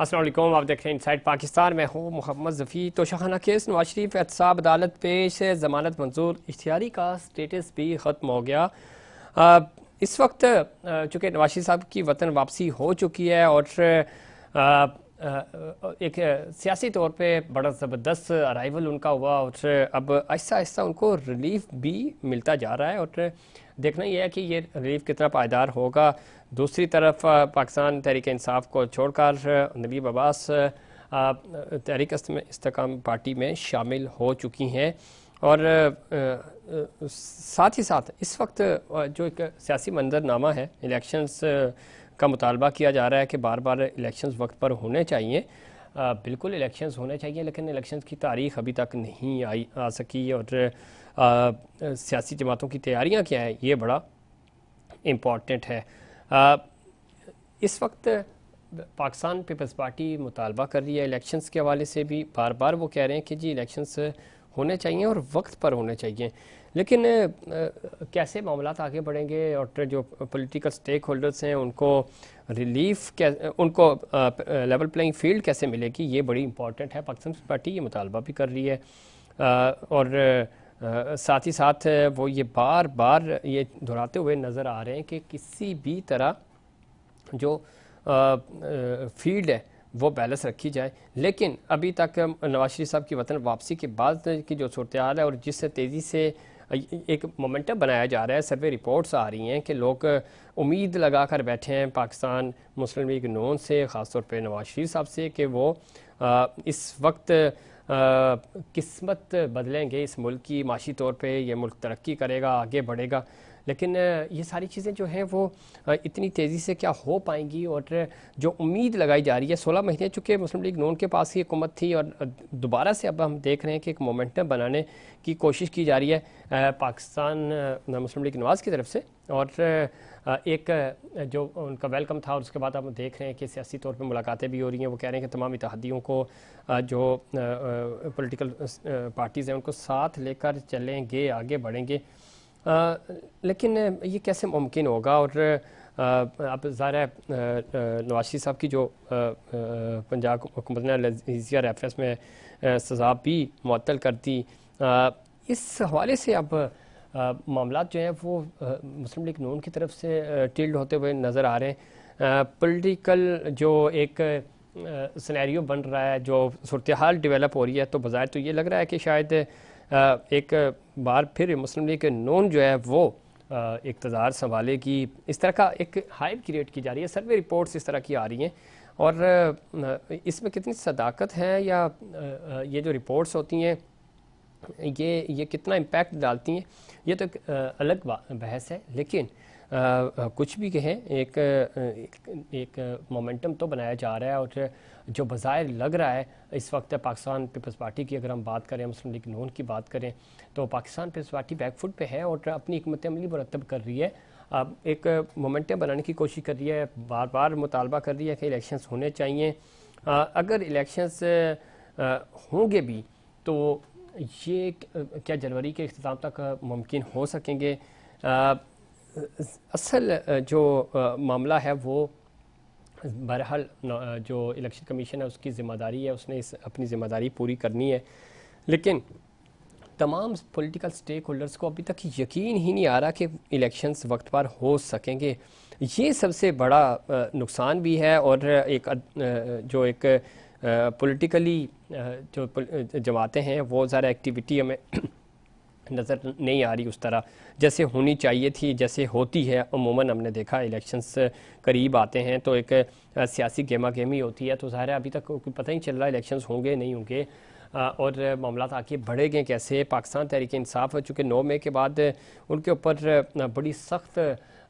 अस्सलाम वालेकुम, आप देख रहे हैं इनसाइड पाकिस्तान। मैं हूँ मोहम्मद ज़फ़ी। तोशाखाना केस नवाज शरीफ एहतसाब अदालत पेश है, ज़मानत मंजूर, इख्तियारी का स्टेटस भी ख़त्म हो गया। इस वक्त चूँकि नवाज शरीफ साहब की वतन वापसी हो चुकी है और एक सियासी तौर पे बड़ा ज़बरदस्त अराइवल उनका हुआ और अब आहिस्ता आहिस्ता उनको रिलीफ भी मिलता जा रहा है और देखना यह है कि ये रिलीफ कितना पायदार होगा। दूसरी तरफ पाकिस्तान तहरीक इंसाफ को छोड़कर नबीब अब्बास तहरीक इस्तेकाम पार्टी में शामिल हो चुकी हैं और साथ ही साथ इस वक्त जो एक सियासी मंजरनामा है, इलेक्शंस का मुतालबा किया जा रहा है कि बार बार इलेक्शंस वक्त पर होने चाहिए। बिल्कुल इलेक्शंस होने चाहिए, लेकिन इलेक्शंस की तारीख अभी तक नहीं आ सकी और सियासी जमातों की तैयारियां क्या है, ये बड़ा इम्पॉर्टेंट है। इस वक्त पाकिस्तान पीपल्स पार्टी मुतालबा कर रही है इलेक्शंस के हवाले से भी, बार बार वो कह रहे हैं कि जी इलेक्शंस होने चाहिए और वक्त पर होने चाहिए, लेकिन कैसे मामला आगे बढ़ेंगे और जो पॉलिटिकल स्टेक होल्डर्स हैं उनको रिलीफ उनको लेवल प्लेइंग फील्ड कैसे मिलेगी, ये बड़ी इंपॉर्टेंट है। पाकिस्तान पार्टी ये मुतालबा भी कर रही है और साथ ही साथ वो ये बार बार ये दोहराते हुए नज़र आ रहे हैं कि किसी भी तरह जो फील्ड है वो बैलेंस रखी जाए। लेकिन अभी तक नवाज शरीफ साहब की वतन वापसी के बाद की जो सूरत हाल है और जिससे तेज़ी से एक मोमेंटम बनाया जा रहा है, सर्वे रिपोर्ट्स आ रही हैं कि लोग उम्मीद लगा कर बैठे हैं पाकिस्तान मुस्लिम लीग नून से, ख़ासतौर पे नवाज शरीफ साहब से, कि वो इस वक्त किस्मत बदलेंगे इस मुल्क की, माशी तौर पे ये मुल्क तरक्की करेगा, आगे बढ़ेगा। लेकिन ये सारी चीज़ें जो हैं वो इतनी तेज़ी से क्या हो पाएंगी और जो उम्मीद लगाई जा रही है 16 महीने चुके मुस्लिम लीग नून के पास ही हुकूमत थी और दोबारा से अब हम देख रहे हैं कि एक मोमेंटम बनाने की कोशिश की जा रही है पाकिस्तान मुस्लिम लीग नवाज़ की तरफ से और एक जो उनका वेलकम था और उसके बाद हम देख रहे हैं कि सियासी तौर पे मुलाकातें भी हो रही हैं। वो कह रहे हैं कि तमाम इत्तेहादियों को जो पॉलिटिकल पार्टीज़ हैं उनको साथ लेकर चलेंगे, आगे बढ़ेंगे। लेकिन ये कैसे मुमकिन होगा और अब ज़ाहिर है नवाज शरीफ साहब की जो पंजाब हुकूमत ने लजीजिया रेफरेंस में सज़ा भी मुअत्तल कर दी, इस हवाले से अब मामला जो हैं वो मुस्लिम लीग नून की तरफ से टिल्ड होते हुए नज़र आ रहे हैं। पॉलिटिकल जो एक सिनेरियो बन रहा है, जो सूरत हाल डेवलप हो रही है, तो बज़ाहिर तो ये लग रहा है कि शायद एक बार फिर मुस्लिम लीग नून जो है वो इक़्तिदार संभालेगी। इस तरह का एक हाइप क्रिएट की जा रही है, सर्वे रिपोर्ट्स इस तरह की आ रही हैं और इसमें कितनी सदाकत है या ये जो रिपोर्ट्स होती हैं ये कितना इम्पैक्ट डालती हैं, ये तो एक अलग बहस है। लेकिन कुछ भी कहें, एक मोमेंटम तो बनाया जा रहा है और जो बज़ाहिर लग रहा है इस वक्त पाकिस्तान पीपल्स पार्टी की अगर हम बात करें, मुस्लिम लीग नून की बात करें, तो पाकिस्तान पीपल्स पार्टी बैकफुट पे है और अपनी हिकमत अमली मुरतब कर रही है। अब एक मोमेंटम बनाने की कोशिश कर रही है, बार बार मुतालबा कर रही है कि इलेक्शंस होने चाहिए। अगर इलेक्शंस होंगे भी तो ये क्या जनवरी के इख्तिताम तक मुमकिन हो सकेंगे। असल जो मामला है वो बहरहाल जो इलेक्शन कमीशन है उसकी ज़िम्मेदारी है, उसने अपनी ज़िम्मेदारी पूरी करनी है। लेकिन तमाम पॉलिटिकल स्टेक होल्डर्स को अभी तक यकीन ही नहीं आ रहा कि इलेक्शंस वक्त पर हो सकेंगे। ये सबसे बड़ा नुकसान भी है और एक जो एक पॉलिटिकली जो जमातें हैं वो ज़्यादा एक्टिविटी हमें नज़र नहीं आ रही उस तरह जैसे होनी चाहिए थी, जैसे होती है अमूमन। हमने देखा इलेक्शंस करीब आते हैं तो एक सियासी गेमा गेमी होती है, तो ज़ाहिर है अभी तक पता ही चल रहा है इलेक्शंस होंगे नहीं होंगे और मामला आगे बढ़ेंगे कैसे। पाकिस्तान तहरीक इंसाफ चूँकि 9 मई के बाद उनके ऊपर बड़ी सख्त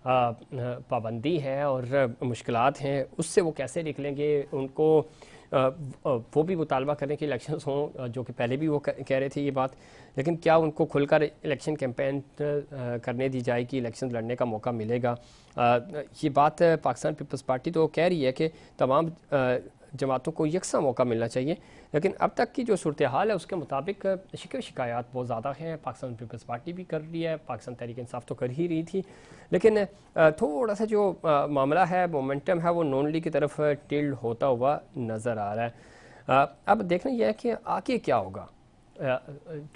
पाबंदी है और मुश्किलात हैं, उससे वो कैसे निकलेंगे, उनको वो भी मुतालबा करें कि इलेक्शंस हों, जो कि पहले भी वो कह रहे थे ये बात। लेकिन क्या उनको खुलकर इलेक्शन कैंपेन करने दी जाएगी, इलेक्शन लड़ने का मौका मिलेगा। ये बात पाकिस्तान पीपल्स पार्टी तो कह रही है कि तमाम जमातों को यकसा मौका मिलना चाहिए। लेकिन अब तक की जो सूरत हाल है उसके मुताबिक शिकायत बहुत ज़्यादा हैं। पाकिस्तान पीपल्स पार्टी भी कर रही है, पाकिस्तान तहरीक इंसाफ तो कर ही रही थी, लेकिन थोड़ा सा जो मामला है, मोमेंटम है, वो नॉन लीग की तरफ टिल्ड होता हुआ नज़र आ रहा है। अब देखना यह है कि आगे क्या होगा,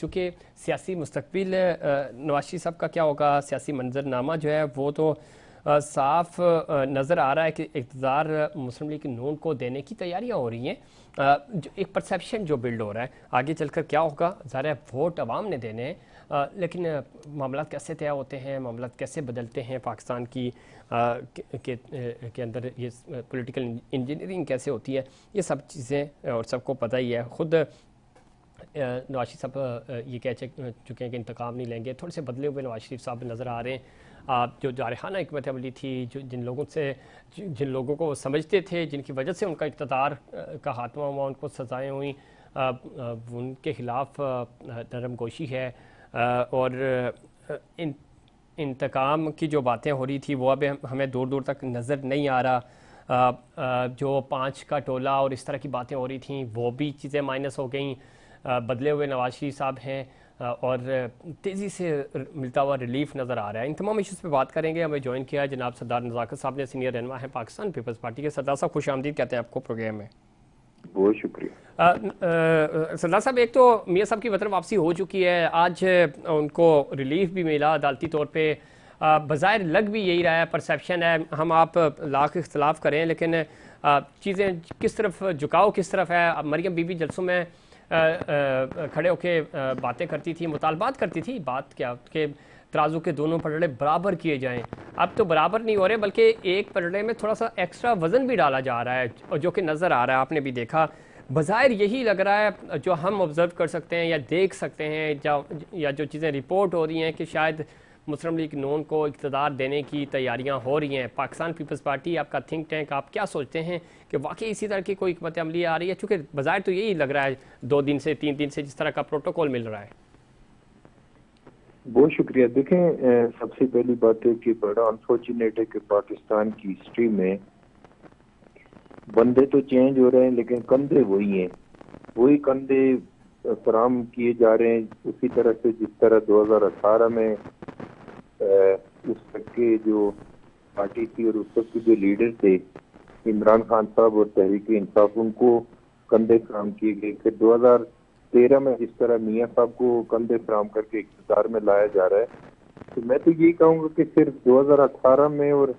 चूँकि सियासी मुस्तकबिल नवाज शरीफ साहब का क्या होगा, सियासी मंजरनामा जो है वो तो साफ नज़र आ रहा है कि इक़्तिदार मुस्लिम लीग नून को देने की तैयारियां हो रही हैं। जो एक परसेप्शन जो बिल्ड हो रहा है, आगे चलकर क्या होगा, ज़ाहिर है वोट अवाम ने देने हैं, लेकिन मामला कैसे तय होते हैं, मामला कैसे बदलते हैं पाकिस्तान की के अंदर, ये पॉलिटिकल इंजीनियरिंग कैसे होती है, ये सब चीज़ें और सबको पता ही है। ख़ुद नवाज शरीफ साहब ये कह चुके हैं कि इंतकाम नहीं लेंगे। थोड़े से बदले हुए नवाज शरीफ साहब नज़र आ रहे हैं। जो जारहाना हिकमत अमली थी, जो जिन लोगों को समझते थे, जिनकी वजह से उनका इक़्तिदार का खात्मा हुआ, उनको सज़ाएँ हुई, उनके ख़िलाफ़ नरम गोशी है। और इंतकाम की जो बातें हो रही थी वो अब हमें दूर दूर तक नज़र नहीं आ रहा। जो 5 का टोला और इस तरह की बातें हो रही थी वो भी चीज़ें माइनस हो गई। बदले हुए नवाज शरीफ साहब हैं और तेज़ी से मिलता हुआ रिलीफ नज़र आ रहा है। इन तमाम इशूज़ पे बात करेंगे। हमें ज्वाइन किया है जनाब सरदार नज़ाकत साहब ने, सीनियर रहनुमा है पाकिस्तान पीपल्स पार्टी के। सरदार साहब खुश आमदीद कहते हैं आपको प्रोग्राम में। बहुत शुक्रिया। सरदार साहब, एक तो मियाँ साहब की वतन वापसी हो चुकी है, आज उनको रिलीफ भी मिला अदालती तौर पर। बज़ाहिर लग भी यही रहा है, परसेप्शन है, हम आप लाख इख्तलाफ करें, लेकिन चीज़ें किस तरफ झुकाव किस तरफ है। मरियम बीबी जलसों में खड़े होके बातें करती थी, मुतालबात करती थी, बात क्या कि तराजू के दोनों पलड़े बराबर किए जाएं। अब तो बराबर नहीं हो रहे, बल्कि एक पलड़े में थोड़ा सा एक्स्ट्रा वज़न भी डाला जा रहा है, जो कि नज़र आ रहा है, आपने भी देखा। बज़ाहिर यही लग रहा है, जो हम ऑब्ज़र्व कर सकते हैं या देख सकते हैं, या जो चीज़ें रिपोर्ट हो रही हैं कि शायद मुस्लिम लीग नून को इक़्तिदार देने की तैयारियां हो रही हैं। पाकिस्तान पीपल्स पार्टी आपका थिंक टैंक, आप क्या सोचते हैं कि वाकई इसी तरह की कोई हिकमत अमली आ रही है? चूँकि बज़ाहिर तो यही लग रहा है 2 दिन से 3 दिन से जिस तरह का प्रोटोकॉल मिल रहा है। बहुत शुक्रिया। देखें, सबसे पहली बात है कि बड़ा अनफॉर्चुनेट है कि पाकिस्तान की हिस्ट्री में बंदे तो चेंज हो रहे हैं लेकिन कंधे वही हैं, वही कंधे फराम किए जा रहे हैं उसी तरह से जिस तरह 2018 में उस तक के जो पार्टी थी और उस तक के जो लीडर थे इमरान खान साहब और तहरीक इंसाफ, उनको कंधे फराम किए गए। फिर 2013 में जिस तरह मियाँ साहब को कंधे फराम करके इक़्तिदार में लाया जा रहा है, तो मैं तो यही कहूँगा कि सिर्फ 2018 में और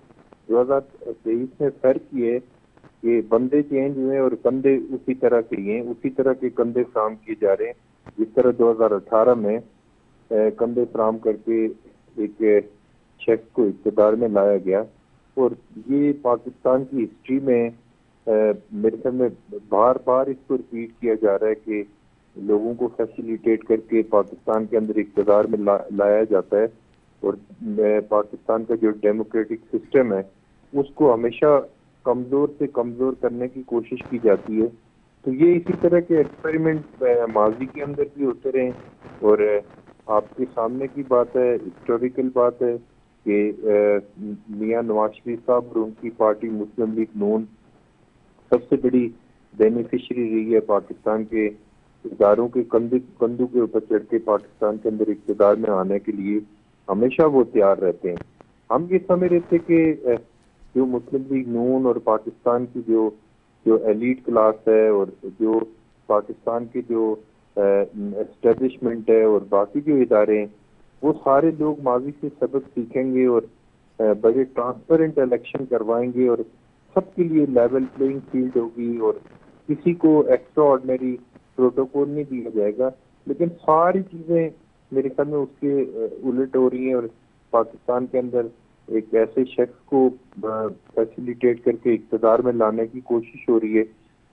2023 में फर्क ये है कि बंदे चेंज हुए और कंधे उसी तरह के हैं, उसी तरह के कंधे फराम किए जा रहे हैं जिस तरह 2018 में कंधे फराम करके एक शख्स को इक़्तिदार में लाया गया। और ये पाकिस्तान की हिस्ट्री में मेरे ख्याल में बार बार इसको रिपीट किया जा रहा है कि लोगों को फैसिलिटेट करके पाकिस्तान के अंदर इक़्तिदार में लाया जाता है और पाकिस्तान का जो डेमोक्रेटिक सिस्टम है उसको हमेशा कमज़ोर से कमज़ोर करने की कोशिश की जाती है। तो ये इसी तरह के एक्सपेरिमेंट माजी के अंदर भी होते रहे और आपके सामने की बात है, हिस्टोरिकल बात है कि मियां नवाज शरीफ साहब और उनकी पार्टी मुस्लिम लीग नून सबसे बड़ी बेनिफिशरी रही है पाकिस्तान के इदारों के कंधों के ऊपर चढ़ के पाकिस्तान के अंदर इक़्तिदार में आने के लिए हमेशा वो तैयार रहते हैं। हम ये समझ रहे थे कि जो मुस्लिम लीग नून और पाकिस्तान की जो एलीट क्लास है और जो पाकिस्तान के जो एस्टेब्लिशमेंट है और बाकी जो इदारे हैं, वो सारे लोग माजी से सबक सीखेंगे और बड़े ट्रांसपेरेंट इलेक्शन करवाएंगे और सबके लिए लेवल प्लेइंग फील्ड होगी और किसी को एक्स्ट्रा ऑर्डिनरी प्रोटोकॉल नहीं दिया जाएगा। लेकिन सारी चीजें मेरे ख्याल में उसके उलट हो रही हैं और पाकिस्तान के अंदर एक ऐसे शख्स को फैसिलिटेट करके इक़्तिदार में लाने की कोशिश हो रही है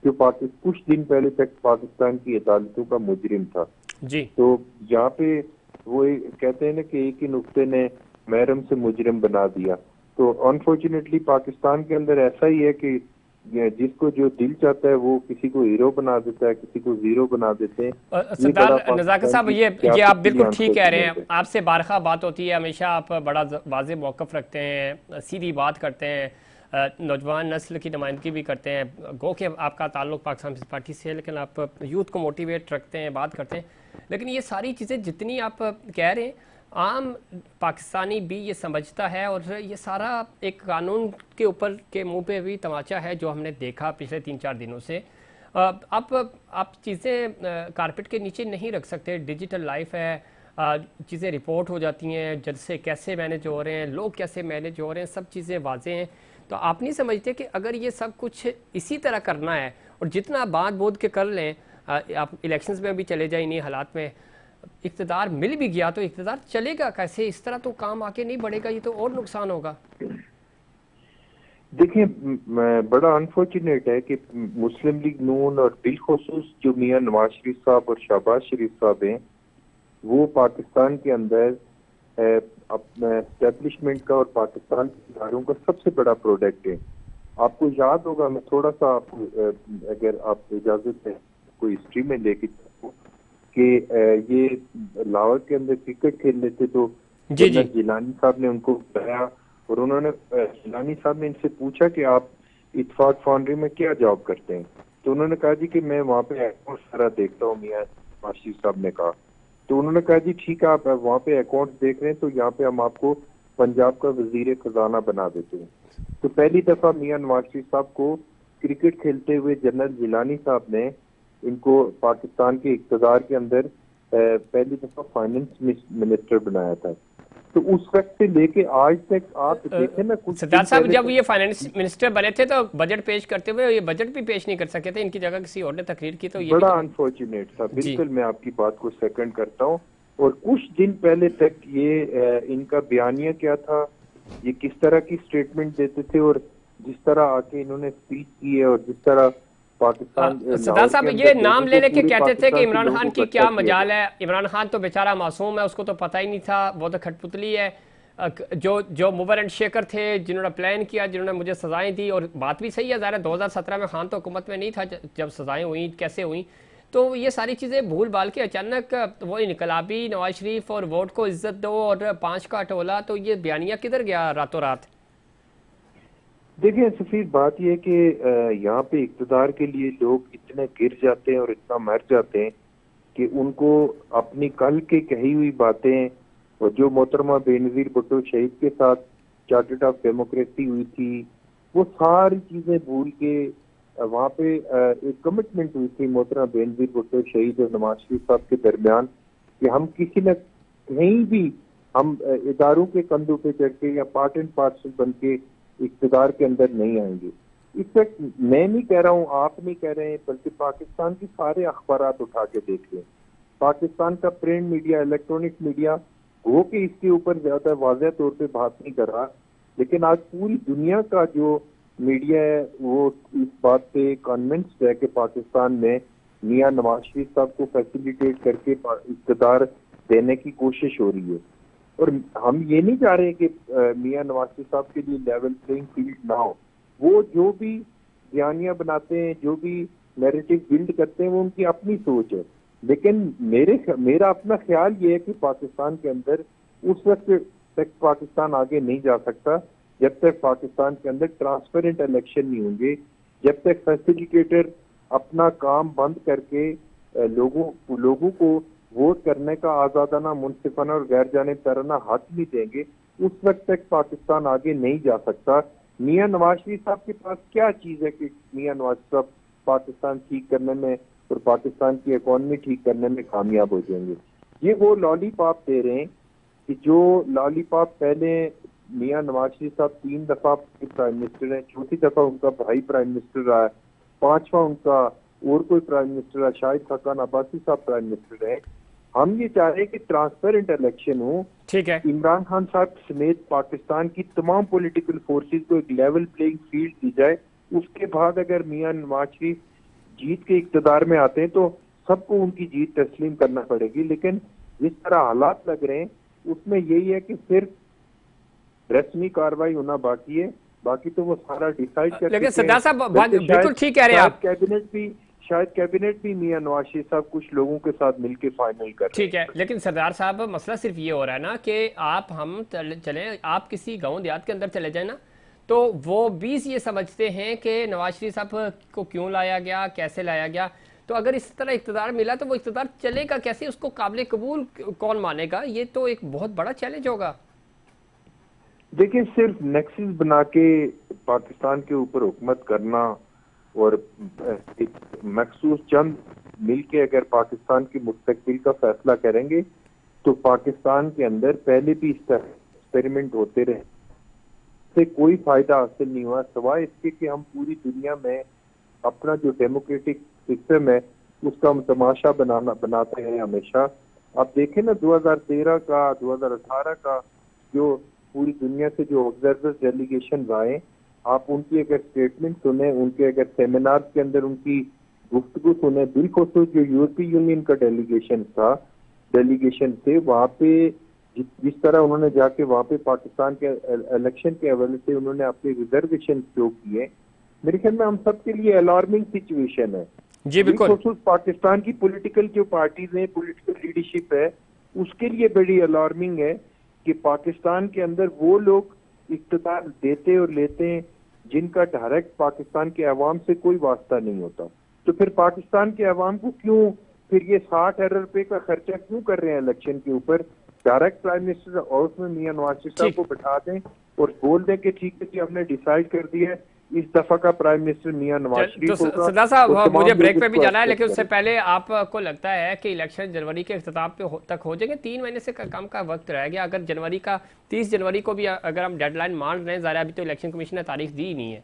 जो कुछ दिन पहले तक पाकिस्तान की अदालतों का मुजरिम था जी। तो जहाँ पे वो कहते हैं ना कि एक ही नुक्ते ने महरम से मुजरिम बना दिया। तो अनफॉर्चुनेटली पाकिस्तान के अंदर ऐसा ही है कि जिसको जो दिल चाहता है वो किसी को हीरो बना देता है, किसी को जीरो बना देते हैं। सरदार नज़ाकत साहब, ये आप बिल्कुल ठीक कह रहे हैं। आपसे बारखा बात होती है, हमेशा आप बड़ा वाज़ेह मौक़िफ़ रखते हैं, सीधी बात करते हैं। नौजवान नस्ल की नुमाइंदगी भी करते हैं। गो कि आपका ताल्लुक़ पाकिस्तान पीपल्स पार्टी से है, लेकिन आप यूथ को मोटिवेट रखते हैं, बात करते हैं। लेकिन ये सारी चीज़ें जितनी आप कह रहे हैं, आम पाकिस्तानी भी ये समझता है, और ये सारा एक कानून के ऊपर के मुंह पे भी तमाचा है जो हमने देखा पिछले 3-4 दिनों से। आप चीज़ें कारपेट के नीचे नहीं रख सकते। डिजिटल लाइफ है, चीज़ें रिपोर्ट हो जाती हैं, जज से कैसे मैनेज हो रहे हैं, लोग कैसे मैनेज हो रहे हैं, सब चीज़ें वाजे हैं। तो आप नहीं समझते कि अगर ये सब कुछ इसी तरह करना है और जितना बात बोध के कर लें, आप इलेक्शंस में भी चले जाए इन्हीं हालात में, इक़्तिदार मिल भी गया तो इक़्तिदार चलेगा कैसे? इस तरह तो काम आगे नहीं बढ़ेगा, ये तो और नुकसान होगा। देखिए, बड़ा अनफॉर्चुनेट है कि मुस्लिम लीग नून और बिलखुसूस जो मियां नवाज शरीफ साहब और शहबाज शरीफ साहब हैं, वो पाकिस्तान के अंदर अपना एस्टेब्लिशमेंट का और पाकिस्तान के इदारों का सबसे बड़ा प्रोडक्ट है। आपको याद होगा, मैं थोड़ा सा आपको अगर आप इजाजत है कोई हिस्ट्री में लेके चलूं कि ये लाहौर के अंदर क्रिकेट खेल रहे थे, तो जिलानी साहब ने उनको बुलाया और उन्होंने जिलानी साहब ने इनसे पूछा कि आप इत्तेफाक फाउंड्री में क्या जॉब करते हैं। तो उन्होंने कहा जी कि मैं वहाँ पे अकाउंट सारा देखता हूँ। मियां नवाज साहब ने कहा, तो उन्होंने कहा जी ठीक है, आप वहाँ पे अकाउंट देख रहे हैं तो यहाँ पे हम आपको पंजाब का वजीर खजाना बना देते हैं। तो पहली दफा मियां नवाज शरीफ साहब को क्रिकेट खेलते हुए जनरल जिलानी साहब ने इनको पाकिस्तान के इक़्तिदार के अंदर पहली दफा फाइनेंस मिनिस्टर बनाया था। तो उस वक्त से लेके आज तक आप देखें ना, कुछ सरदार साहब जब ये फाइनेंस मिनिस्टर बने थे तो बजट पेश करते हुए ये बजट भी पेश नहीं कर सके थे, इनकी जगह किसी और ने तकरीर की, तो ये बड़ा अनफॉर्चुनेट था। बिल्कुल मैं आपकी बात को सेकंड करता हूँ। और कुछ दिन पहले तक ये इनका बयानिया क्या था, ये किस तरह की स्टेटमेंट देते थे, और जिस तरह आके इन्होंने स्पीच की है और जिस तरह पाकिस्तान सरदार साहब ये नाम ले लेके कहते थे कि इमरान खान की क्या मजाल है, इमरान खान तो बेचारा मासूम है, उसको तो पता ही नहीं था, वो तो खटपुतली है। जो मूवर एंड शेकर थे, जिन्होंने प्लान किया, जिन्होंने मुझे सजाएं दी, और बात भी सही है, ज़ाहिर 2017 में खान तो हुकूमत में नहीं था जब सजाएं हुई, कैसे हुई। तो ये सारी चीज़ें भूल भाल के अचानक वो इनकलाबी नवाज शरीफ और वोट को इज्जत दो और 5 का अटोला, तो ये बयानिया किधर गया रातों रात? देखिए सफीर, बात यह है कि यहाँ पे इक़्तिदार के लिए लोग इतने गिर जाते हैं और इतना मर जाते हैं कि उनको अपनी कल के कही हुई बातें, और जो मोहतरमा बेनज़ीर भुट्टो शहीद के साथ चार्टर्ड ऑफ डेमोक्रेसी हुई थी, वो सारी चीजें भूल के वहाँ पे एक कमिटमेंट हुई थी मोहतरमा बेनज़ीर भुट्टो शहीद और नवाज शरीफ साहब के दरमियान कि हम किसी न कहीं भी हम इदारों के कंधों पे चढ़ के या पार्ट एंड पार्सल बन के इक़्तिदार के अंदर नहीं आएंगे। इस वक्त मैं नहीं कह रहा हूँ, आप नहीं कह रहे हैं, बल्कि पाकिस्तान के सारे अखबारात उठा के देख लें। पाकिस्तान का प्रिंट मीडिया, इलेक्ट्रॉनिक मीडिया वो कि इसके ऊपर ज्यादा वाज़ेह तौर पे बात नहीं कर रहा, लेकिन आज पूरी दुनिया का जो मीडिया है वो इस बात पे कन्विंस्ड है कि पाकिस्तान में मियां नवाज शरीफ साहब को फैसिलिटेट करके इक़्तिदार देने की कोशिश हो रही है। और हम ये नहीं चाह रहे कि मियां नवाज शरीफ साहब के लिए लेवल प्लेइंग फील्ड ना हो। वो जो भी बयानियां बनाते हैं, जो भी नैरेटिव बिल्ड करते हैं, वो उनकी अपनी सोच है। लेकिन मेरा अपना ख्याल ये है कि पाकिस्तान के अंदर उस वक्त तक पाकिस्तान आगे नहीं जा सकता जब तक पाकिस्तान के अंदर ट्रांसपेरेंट इलेक्शन नहीं होंगे, जब तक फैसिलिटेटर अपना काम बंद करके लोगों को वोट करने का आजादाना, मुनसिफाना और गैर जानिबदाराना हक नहीं देंगे, उस वक्त तक पाकिस्तान आगे नहीं जा सकता। मियां नवाज शरीफ साहब के पास क्या चीज है कि मियां नवाज साहब पाकिस्तान ठीक करने में और पाकिस्तान की इकॉनमी ठीक करने में कामयाब हो जाएंगे? ये वो लॉलीपॉप दे रहे हैं कि जो लॉलीपॉप पहले मियां नवाज शरीफ साहब 3 दफा प्राइम मिनिस्टर हैं, चौथी दफा उनका भाई प्राइम मिनिस्टर रहा है, 5वां उनका और कोई प्राइम मिनिस्टर है, शाहिद खाकान अब्बासी साहब प्राइम मिनिस्टर है। हम ये चाह रहे हैं कि ट्रांसपेरेंट इलेक्शन हो, ठीक है, इमरान खान साहब समेत पाकिस्तान की तमाम पॉलिटिकल फोर्सेस को एक लेवल प्लेइंग फील्ड दी जाए। उसके बाद अगर मियां नवाज शरीफ जीत के इक़्तिदार में आते हैं तो सबको उनकी जीत तस्लीम करना पड़ेगी। लेकिन जिस तरह हालात लग रहे हैं उसमें यही है कि सिर्फ रस्मी कार्रवाई होना बाकी है, बाकी तो वो सारा डिसाइड कर। लेकिन सरदार साहब बिल्कुल ठीक कह रहे हैं आप, कैबिनेट भी मियां नवाज शरीफ साहब कुछ लोगों के साथ मिलकर फाइनल कर, ठीक है। लेकिन सरदार साहब मसला सिर्फ ये हो रहा है ना कि आप हम चले, आप किसी गांव देहात के अंदर चले जाए ना, तो वो भी ये समझते हैं कि नवाज शरीफ साहब को क्यों लाया गया, कैसे लाया गया। तो अगर इस तरह इक़्तिदार मिला तो वो इक़्तिदार चलेगा कैसे, उसको काबिल कबूल कौन मानेगा, ये तो एक बहुत बड़ा चैलेंज होगा। देखिए, सिर्फ नेक्सस बना के पाकिस्तान के ऊपर हुकूमत करना और एक मखसूस चंद मिलके अगर पाकिस्तान के मुस्तकबिल का फैसला करेंगे तो पाकिस्तान के अंदर पहले भी इस तरह एक्सपेरिमेंट होते रहे, से कोई फायदा हासिल नहीं हुआ सिवाय इसके कि हम पूरी दुनिया में अपना जो डेमोक्रेटिक सिस्टम है उसका हम तमाशा बनाते हैं हमेशा। आप देखें ना 2013 का 2018 का जो पूरी दुनिया से जो ऑब्जर्वर डेलीगेशन आए, आप उनकी अगर स्टेटमेंट सुने, उनके अगर सेमिनार के अंदर उनकी गुफ्तगू सुने, बिलखुसूस जो यूरोपीय यूनियन का डेलीगेशन थे, वहाँ पे जिस तरह उन्होंने जाके वहाँ पे पाकिस्तान के इलेक्शन के हवाले से उन्होंने अपने रिजर्वेशन शो किए, मेरे ख्याल में हम सबके लिए अलार्मिंग सिचुएशन है। जी बिल्कुल। पाकिस्तान की पॉलिटिकल जो पार्टीज हैं, पॉलिटिकल लीडरशिप है, उसके लिए बड़ी अलार्मिंग है कि पाकिस्तान के अंदर वो लोग इख्तियार देते और लेते हैं जिनका डायरेक्ट पाकिस्तान के अवाम से कोई वास्ता नहीं होता। तो फिर पाकिस्तान के अवाम को क्यों फिर ये 60 अरब रुपए का खर्चा क्यों कर रहे हैं इलेक्शन के ऊपर? डायरेक्ट प्राइम मिनिस्टर हाउस में मियां नवाज शरीफ साहब को बिठा दें और बोल दें कि ठीक है जी, हमने डिसाइड कर दिया है इस दफा का प्राइम मिनिस्टर मियां नवाज शरीफ होगा। सरदार साहब, मुझे ब्रेक पे भी जाना है, लेकिन उससे पहले आपको लगता है कि इलेक्शन जनवरी के इख्तिताम पे तक हो जाएंगे? 3 महीने से कम का वक्त रह गया। अगर जनवरी का 30 जनवरी को भी अगर हम डेडलाइन मान रहे हैं, ज़ाहिर अभी तो इलेक्शन कमीशन ने तारीख दी ही नहीं है।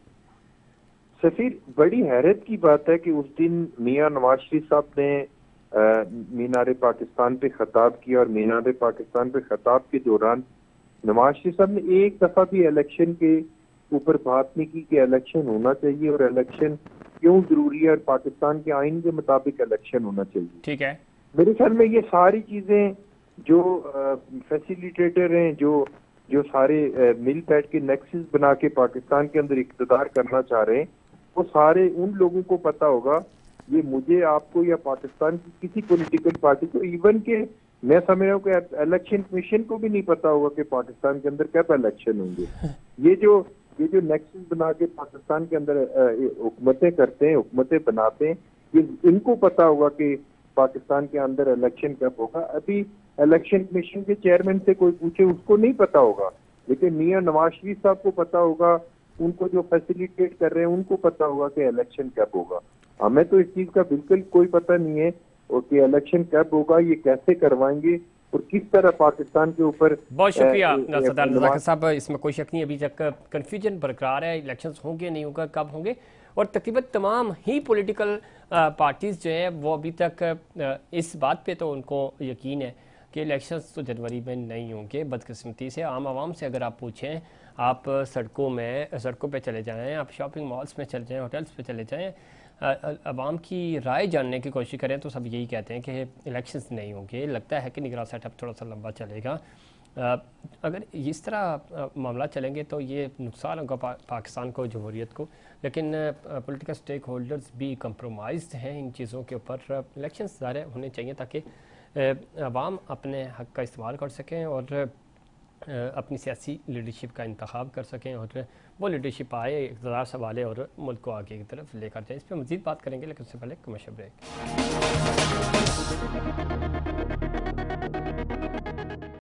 सफीर, बड़ी हैरत की बात है कि उस दिन मियां नवाज शरीफ साहब ने मीनार पाकिस्तान पे खिताब किया और मीनार पाकिस्तान पे खिताब के दौरान नवाज शरीफ साहब ने एक दफा भी इलेक्शन के ऊपर बात नहीं की कि इलेक्शन होना चाहिए और इलेक्शन क्यों जरूरी है और पाकिस्तान के आइन के मुताबिक इलेक्शन होना चाहिए। ठीक है, मेरे ख्याल में ये सारी चीजें जो फैसिलिटेटर हैं, जो सारे मिल बैठ के नेक्सस बना के पाकिस्तान के अंदर इख्तियार करना चाह रहे हैं, वो सारे उन लोगों को पता होगा, ये मुझे, आपको या पाकिस्तान की किसी पॉलिटिकल पार्टी को, इवन के मैं समझ रहा हूँ कि इलेक्शन कमीशन को भी नहीं पता होगा कि पाकिस्तान के अंदर कब इलेक्शन होंगे। ये जो नेक्सस बना के पाकिस्तान के अंदर हुकूमतें करते हैं, हुकूमतें बनाते हैं, ये इनको पता होगा कि पाकिस्तान के अंदर इलेक्शन कब होगा। अभी इलेक्शन कमीशन के चेयरमैन से कोई पूछे, उसको नहीं पता होगा, लेकिन मियां नवाज शरीफ साहब को पता होगा, उनको जो फैसिलिटेट कर रहे हैं उनको पता होगा कि इलेक्शन कब होगा। हमें तो इस चीज का बिल्कुल कोई पता नहीं है और कि इलेक्शन कब होगा, ये कैसे करवाएंगे और किस तरह पाकिस्तान के ऊपर। बहुत शुक्रिया सरदार नज़ाकत साहब, इसमें कोई शक नहीं, अभी तक कन्फ्यूजन बरकरार है, इलेक्शंस होंगे नहीं होगा, कब होंगे, और तकरीबन तमाम ही पॉलिटिकल पार्टीज़ जो है वो अभी तक इस बात पे तो उनको यकीन है कि इलेक्शंस तो जनवरी में नहीं होंगे। बदकिस्मती से आम आवाम से अगर आप पूछें, आप सड़कों पे चले जाएँ, आप शॉपिंग मॉल्स में चले जाएँ, होटल्स पे चले जाएँ, अवाम की राय जानने की कोशिश करें तो सब यही कहते हैं कि इलेक्शंस नहीं होंगे। लगता है कि निगरान सेटअप थोड़ा सा लंबा चलेगा। अगर इस तरह मामला चलेंगे तो ये नुकसान होगा पाकिस्तान को, जमहूरियत को, लेकिन पॉलिटिकल स्टेक होल्डर्स भी कंप्रोमाइज़ हैं इन चीज़ों के ऊपर। इलेक्शंस ज़ाहिर होने चाहिए ताकि अवाम अपने हक़ का इस्तेमाल कर सकें और अपनी सियासी लीडरशिप का इंतखाब कर सकें और वो लीडरशिप आए, इक़्तिदार संभाले और मुल्क को आगे की तरफ लेकर जाए। इस पर मज़ीद बात करेंगे, लेकिन उससे पहले कमर्शियल ब्रेक।